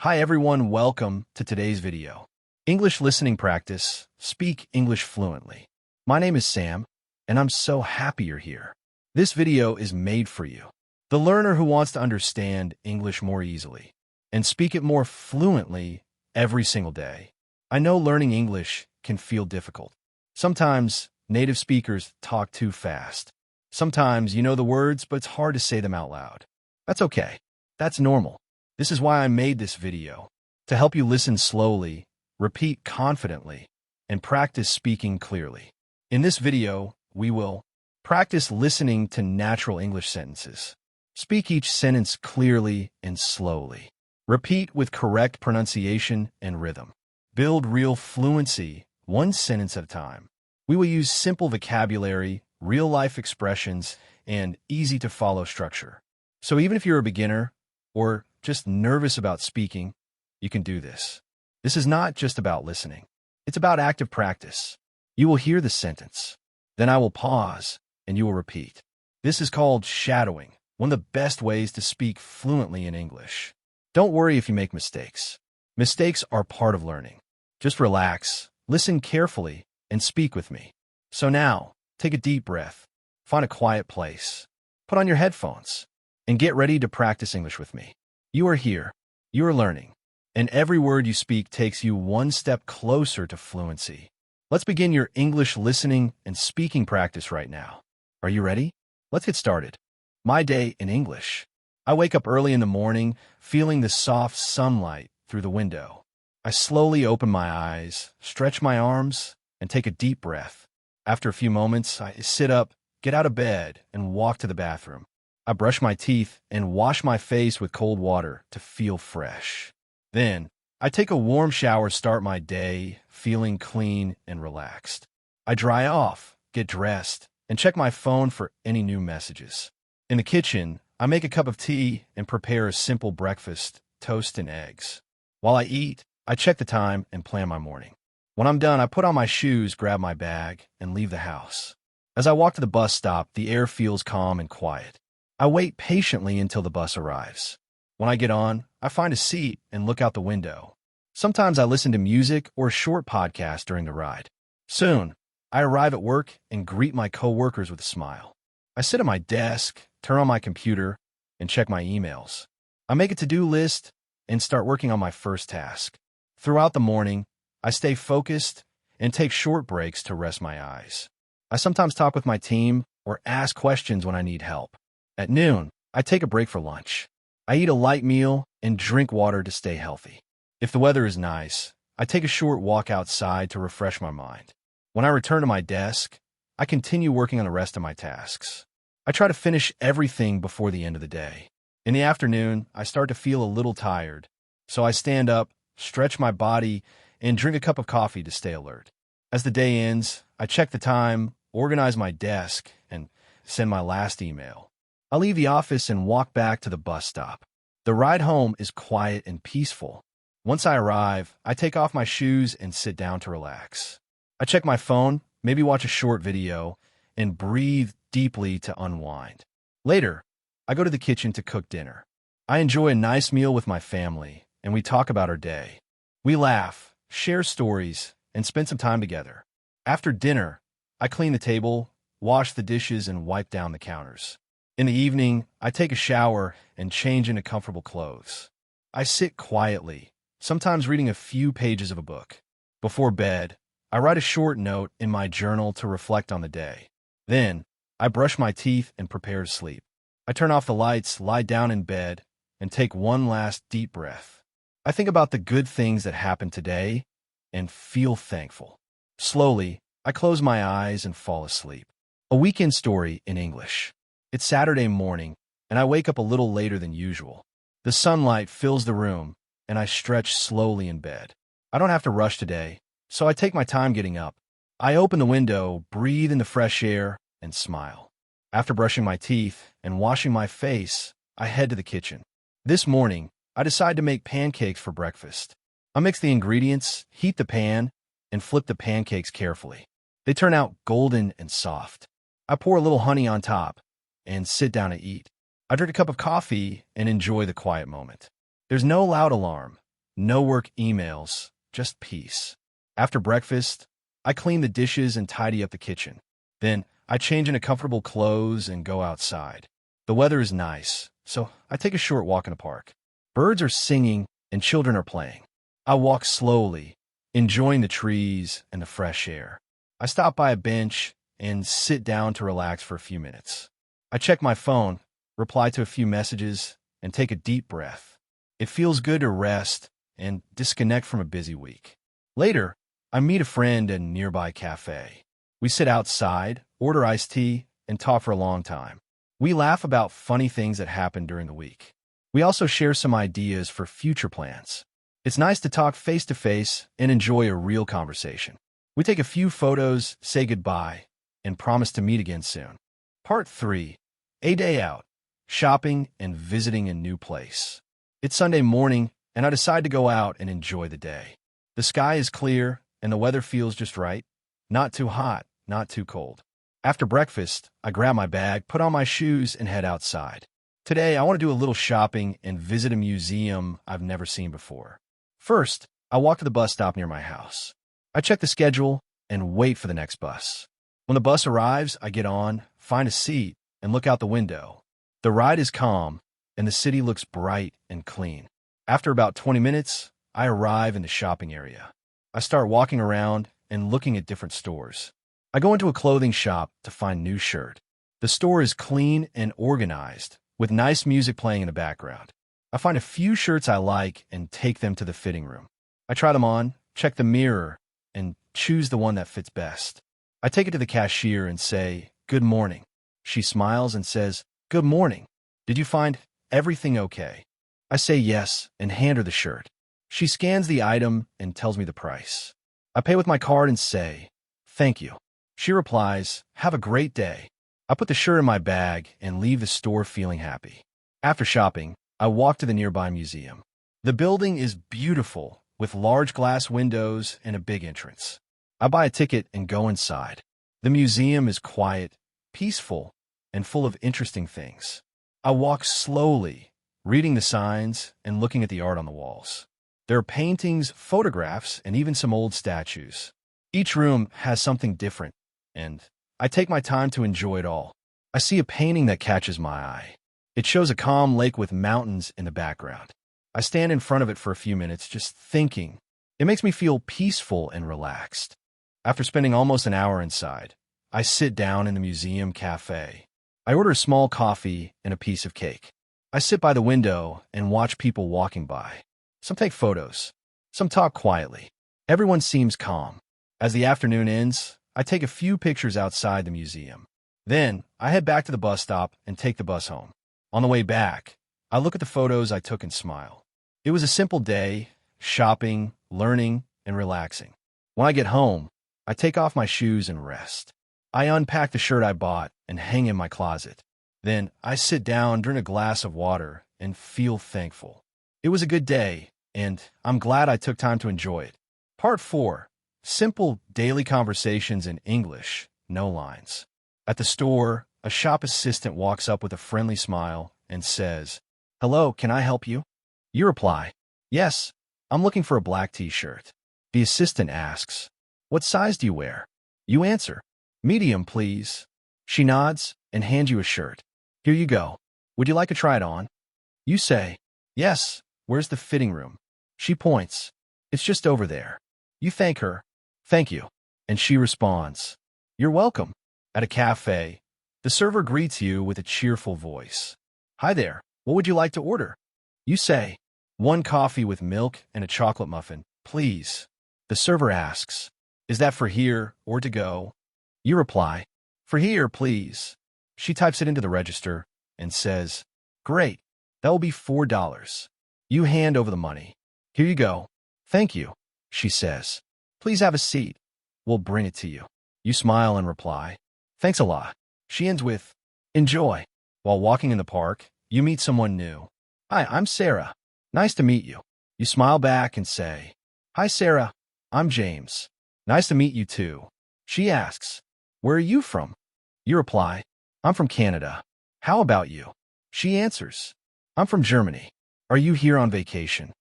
Hi everyone, welcome to today's video. English listening practice, speak English fluently. My name is Sam, and I'm so happy you're here. This video is made for you, the learner who wants to understand English more easily and speak it more fluently every single day. I know learning English can feel difficult. Sometimes native speakers talk too fast. Sometimes you know the words, but it's hard to say them out loud. That's okay. That's normal. This is why I made this video, to help you listen slowly, repeat confidently, and practice speaking clearly. In this video, we will practice listening to natural English sentences. Speak each sentence clearly and slowly. Repeat with correct pronunciation and rhythm. Build real fluency, one sentence at a time. We will use simple vocabulary, real-life expressions, and easy-to-follow structure. So even if you're a beginner or just nervous about speaking, you can do this. This is not just about listening. It's about active practice. You will hear the sentence. Then I will pause, and you will repeat. This is called shadowing, one of the best ways to speak fluently in English. Don't worry if you make mistakes. Mistakes are part of learning. Just relax, listen carefully, and speak with me. So now, take a deep breath, find a quiet place, put on your headphones, and get ready to practice English with me. You are here, you are learning, and every word you speak takes you one step closer to fluency. Let's begin your English listening and speaking practice right now. Are you ready? Let's get started. My day in English. I wake up early in the morning, feeling the soft sunlight through the window. I slowly open my eyes, stretch my arms, and take a deep breath. After a few moments, I sit up, get out of bed, and walk to the bathroom. I brush my teeth and wash my face with cold water to feel fresh. Then, I take a warm shower, start my day, feeling clean and relaxed. I dry off, get dressed, and check my phone for any new messages. In the kitchen, I make a cup of tea and prepare a simple breakfast, toast and eggs. While I eat, I check the time and plan my morning. When I'm done, I put on my shoes, grab my bag, and leave the house. As I walk to the bus stop, the air feels calm and quiet. I wait patiently until the bus arrives. When I get on, I find a seat and look out the window. Sometimes I listen to music or a short podcast during the ride. Soon, I arrive at work and greet my coworkers with a smile. I sit at my desk, turn on my computer, and check my emails. I make a to-do list and start working on my first task. Throughout the morning, I stay focused and take short breaks to rest my eyes. I sometimes talk with my team or ask questions when I need help. At noon, I take a break for lunch. I eat a light meal and drink water to stay healthy. If the weather is nice, I take a short walk outside to refresh my mind. When I return to my desk, I continue working on the rest of my tasks. I try to finish everything before the end of the day. In the afternoon, I start to feel a little tired, so I stand up, stretch my body, and drink a cup of coffee to stay alert. As the day ends, I check the time, organize my desk, and send my last email. I leave the office and walk back to the bus stop. The ride home is quiet and peaceful. Once I arrive, I take off my shoes and sit down to relax. I check my phone, maybe watch a short video, and breathe deeply to unwind. Later, I go to the kitchen to cook dinner. I enjoy a nice meal with my family, and we talk about our day. We laugh, share stories, and spend some time together. After dinner, I clean the table, wash the dishes, and wipe down the counters. In the evening, I take a shower and change into comfortable clothes. I sit quietly, sometimes reading a few pages of a book. Before bed, I write a short note in my journal to reflect on the day. Then, I brush my teeth and prepare to sleep. I turn off the lights, lie down in bed, and take one last deep breath. I think about the good things that happened today and feel thankful. Slowly, I close my eyes and fall asleep. A weekend story in English. It's Saturday morning, and I wake up a little later than usual. The sunlight fills the room, and I stretch slowly in bed. I don't have to rush today, so I take my time getting up. I open the window, breathe in the fresh air, and smile. After brushing my teeth and washing my face, I head to the kitchen. This morning, I decide to make pancakes for breakfast. I mix the ingredients, heat the pan, and flip the pancakes carefully. They turn out golden and soft. I pour a little honey on top and sit down to eat. I drink a cup of coffee and enjoy the quiet moment. There's no loud alarm, No work emails, just peace. After breakfast, I clean the dishes and tidy up the kitchen. Then I change into comfortable clothes and go outside. The weather is nice, so I take a short walk in the park. Birds are singing and children are playing. I walk slowly, enjoying the trees and the fresh air. I stop by a bench and sit down to relax for a few minutes. I check my phone, reply to a few messages, and take a deep breath. It feels good to rest and disconnect from a busy week. Later, I meet a friend at a nearby cafe. We sit outside, order iced tea, and talk for a long time. We laugh about funny things that happened during the week. We also share some ideas for future plans. It's nice to talk face-to-face and enjoy a real conversation. We take a few photos, say goodbye, and promise to meet again soon. Part 3. A day out. Shopping and visiting a new place. It's Sunday morning, and I decide to go out and enjoy the day. The sky is clear, and the weather feels just right. Not too hot, not too cold. After breakfast, I grab my bag, put on my shoes, and head outside. Today, I want to do a little shopping and visit a museum I've never seen before. First, I walk to the bus stop near my house. I check the schedule and wait for the next bus. When the bus arrives, I get on, find a seat, and look out the window. The ride is calm, and the city looks bright and clean. After about 20 minutes, I arrive in the shopping area. I start walking around and looking at different stores. I go into a clothing shop to find a new shirt. The store is clean and organized, with nice music playing in the background. I find a few shirts I like and take them to the fitting room. I try them on, check the mirror, and choose the one that fits best. I take it to the cashier and say, "Good morning." She smiles and says, "Good morning. Did you find everything okay?" I say yes and hand her the shirt. She scans the item and tells me the price. I pay with my card and say, "Thank you." She replies, "Have a great day." I put the shirt in my bag and leave the store feeling happy. After shopping, I walk to the nearby museum. The building is beautiful, with large glass windows and a big entrance. I buy a ticket and go inside. The museum is quiet, peaceful, and full of interesting things. I walk slowly, reading the signs and looking at the art on the walls. There are paintings, photographs, and even some old statues. Each room has something different, and I take my time to enjoy it all. I see a painting that catches my eye. It shows a calm lake with mountains in the background. I stand in front of it for a few minutes, just thinking. It makes me feel peaceful and relaxed. After spending almost an hour inside, I sit down in the museum cafe. I order a small coffee and a piece of cake. I sit by the window and watch people walking by. Some take photos. Some talk quietly. Everyone seems calm. As the afternoon ends, I take a few pictures outside the museum. Then, I head back to the bus stop and take the bus home. On the way back, I look at the photos I took and smile. It was a simple day, shopping, learning, and relaxing. When I get home, I take off my shoes and rest. I unpack the shirt I bought and hang in my closet. Then, I sit down, drink a glass of water, and feel thankful. It was a good day, and I'm glad I took time to enjoy it. Part 4. Simple daily conversations in English, no lines. At the store, a shop assistant walks up with a friendly smile and says, "Hello, can I help you?" You reply, "Yes, I'm looking for a black t-shirt." The assistant asks, "What size do you wear?" You answer, "Medium, please." She nods and hands you a shirt. "Here you go. Would you like to try it on?" You say, "Yes, where's the fitting room?" She points, "It's just over there." You thank her, "Thank you." And she responds, "You're welcome." At a cafe, the server greets you with a cheerful voice. "Hi there, what would you like to order?" You say, "One coffee with milk and a chocolate muffin, please." The server asks, "Is that for here or to go?" You reply, "For here, please." She types it into the register and says, "Great, that will be $4. You hand over the money. "Here you go." "Thank you," she says. "Please have a seat. We'll bring it to you." You smile and reply, "Thanks a lot." She ends with, "Enjoy." While walking in the park, you meet someone new. "Hi, I'm Sarah. Nice to meet you." You smile back and say, "Hi, Sarah. I'm James. Nice to meet you too." She asks, "Where are you from?" You reply, "I'm from Canada. How about you?" She answers, "I'm from Germany. Are you here on vacation?"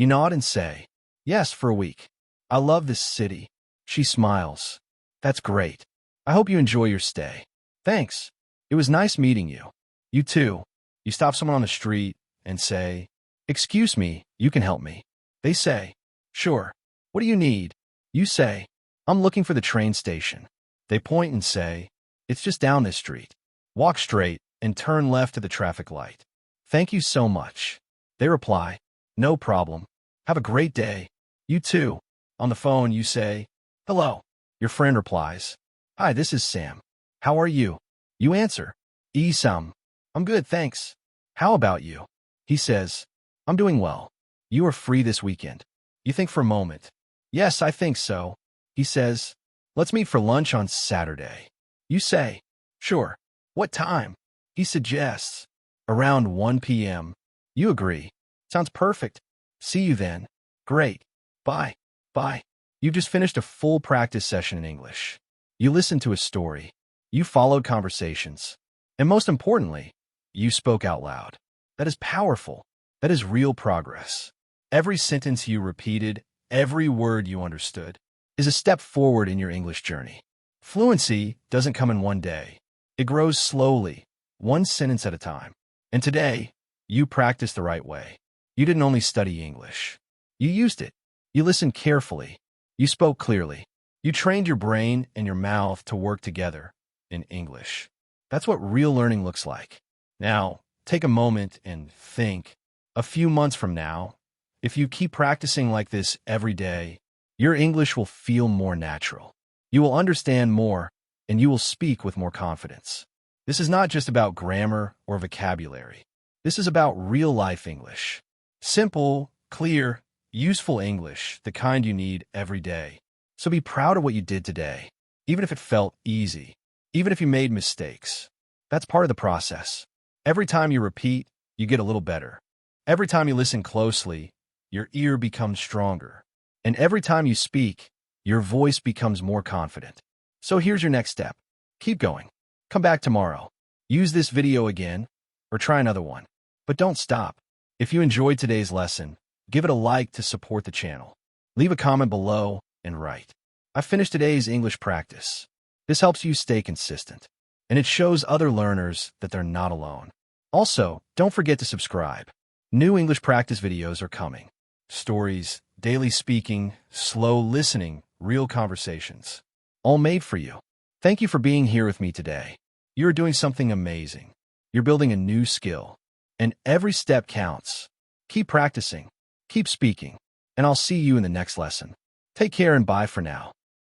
You nod and say, yes, for a week. I love this city. She smiles. That's great. I hope you enjoy your stay. Thanks. It was nice meeting you. You too. You stop someone on the street and say, excuse me, you can help me. They say, sure. What do you need? You say, I'm looking for the train station. They point and say, it's just down this street. Walk straight and turn left to the traffic light. Thank you so much. They reply, no problem. Have a great day. You too. On the phone, you say, hello. Your friend replies, hi, this is Sam. How are you? You answer, Sam. I'm good, thanks. How about you? He says, I'm doing well. You are free this weekend. You think for a moment. Yes, I think so. He says, let's meet for lunch on Saturday. You say, sure. What time? He suggests, around 1 p.m. You agree. Sounds perfect. See you then. Great. Bye. Bye. You've just finished a full practice session in English. You listened to a story. You followed conversations. And most importantly, you spoke out loud. That is powerful. That is real progress. Every sentence you repeated, every word you understood, is a step forward in your English journey. Fluency doesn't come in one day. It grows slowly, one sentence at a time. And today, you practiced the right way. You didn't only study English. You used it. You listened carefully. You spoke clearly. You trained your brain and your mouth to work together in English. That's what real learning looks like. Now, take a moment and think. A few months from now, if you keep practicing like this every day, your English will feel more natural. You will understand more, and you will speak with more confidence. This is not just about grammar or vocabulary. This is about real-life English. Simple, clear, useful English, the kind you need every day. So be proud of what you did today, even if it felt easy, even if you made mistakes. That's part of the process. Every time you repeat, you get a little better. Every time you listen closely, your ear becomes stronger. And every time you speak, your voice becomes more confident. So here's your next step. Keep going. Come back tomorrow. Use this video again, or try another one. But don't stop. If you enjoyed today's lesson, give it a like to support the channel. Leave a comment below and write, I finished today's English practice. This helps you stay consistent, and it shows other learners that they're not alone. Also, don't forget to subscribe. New English practice videos are coming. Stories, daily speaking, slow listening, real conversations. All made for you. Thank you for being here with me today. You're doing something amazing. You're building a new skill. And every step counts. Keep practicing. Keep speaking. And I'll see you in the next lesson. Take care and bye for now.